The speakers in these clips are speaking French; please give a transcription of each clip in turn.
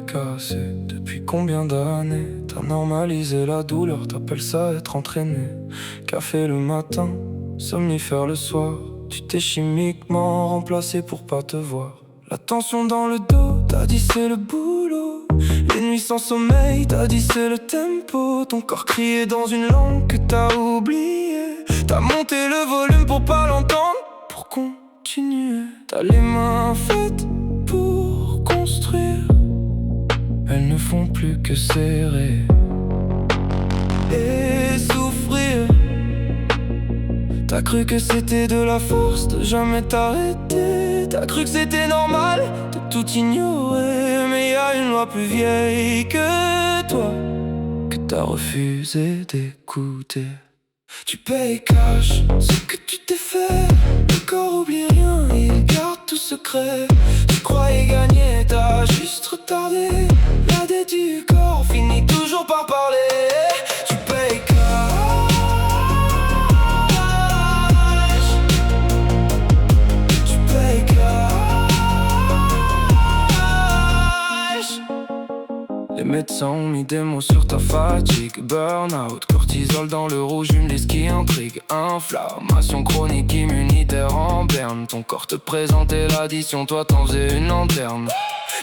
cassé. Depuis combien d'années t'as normalisé la douleur, t'appelles ça être entraîné. Café le matin, somnifère le soir. Tu t'es chimiquement remplacé pour pas te voir. La tension dans le dos, t'as dit c'est le boulot. Les nuits sans sommeil, t'as dit c'est le tempo. Ton corps criait dans une langue que t'as oubliée. T'as monté le volume pour pas l'entendre, pour continuer. T'as les mains faites pour construire. Elles ne font plus que serrer et souffrir. T'as cru que c'était de la force de jamais t'arrêter. T'as cru que c'était normal de tout ignorer. Mais y a une loi plus vieille que toi que t'as refusé d'écouter. Tu payes cash ce que tu t'es fait. Le corps oublie rien, il garde tout secret. Tu croyais gagner, t'as juste retardé. La dette du corps finit toujours par parler. Tu payes cash. Tu payes cash. Les médecins ont mis des mots sur ta fatigue. Burnout, cortisol dans le rouge, une liste qui intrigue. Inflammation chronique, immunitaire en berne. Ton corps te présentait l'addition, toi t'en faisais une lanterne.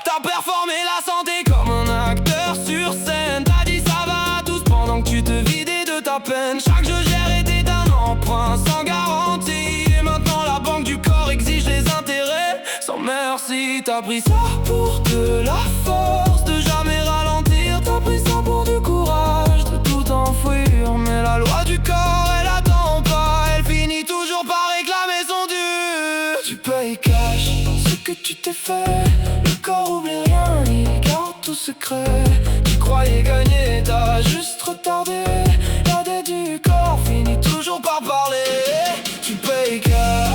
T'as performé la santé comme un acteur sur scène. T'as dit ça va à tous pendant que tu te vidais de ta peine. Chaque jeu géré était un emprunt sans garantie. Et maintenant la banque du corps exige les intérêts sans merci. T'as pris ça pour de la force, de jamais ralentir. T'as pris ça pour du courage, de tout enfouir. Mais la loi du corps, elle attend pas. Elle finit toujours par réclamer son dû. Tu payes cash ce que tu t'es fait. Le corps oublie rien, il garde tout secret. Tu croyais gagner, t'as juste retardé. La dette du corps finit toujours par parler. Tu payes cash.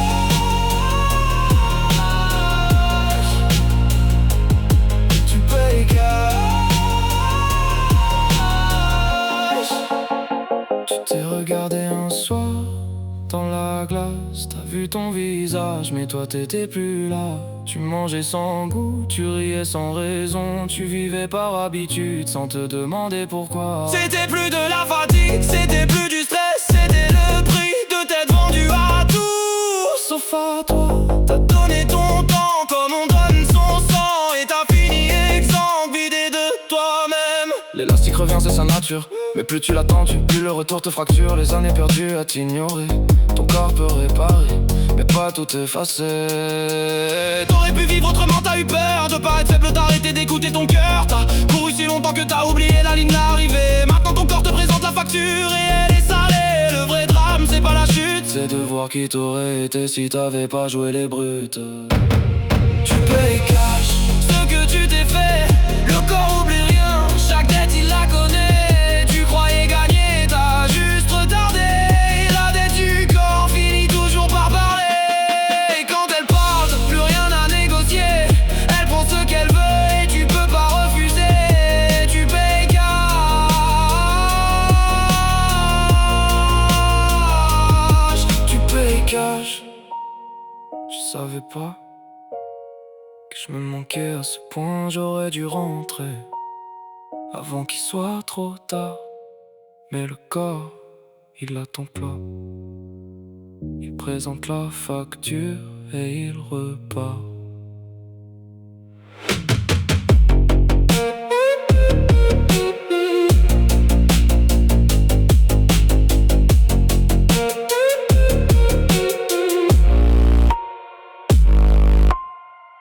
Tu payes cash. Tu t'es regardé un soir dans la glace, t'as vu ton visage, mais toi t'étais plus là. Tu mangeais sans goût, tu riais sans raison. Tu vivais par habitude sans te demander pourquoi. C'était plus de la fatigue, c'était plus du stress. C'était le prix de t'être vendu à tout sauf à toi. T'as donné ton temps comme on donne son sang. Et t'as fini exsangue, vidé de toi-même. L'élastique revient, c'est sa nature. Mais plus tu l'attends, plus le retour te fracture. Les années perdues à t'ignorer. Ton corps peut réparer, mais pas tout effacer. T'aurais pu vivre autrement, t'as eu peur de pas être faible, t'as arrêté d'écouter ton cœur. T'as couru si longtemps que t'as oublié la ligne d'arrivée. Maintenant ton corps te présente la facture et elle est salée. Le vrai drame, c'est pas la chute, c'est de voir qui t'aurait été si t'avais pas joué les brutes. Tu payes cash ce que tu t'es fait. Le corps oublie rien, chaque dette il la connaît. Tu croyais gagner, t'as juste retardé. La dette du corps finit toujours par parler. Et quand elle parle, plus rien à négocier. Elle prend ce qu'elle veut et tu peux pas refuser. Tu payes cash. Tu payes cash. Je savais pas que je me manquais à ce point. J'aurais dû rentrer avant qu'il soit trop tard. Mais le corps, il attend pas. Il présente la facture et il repart.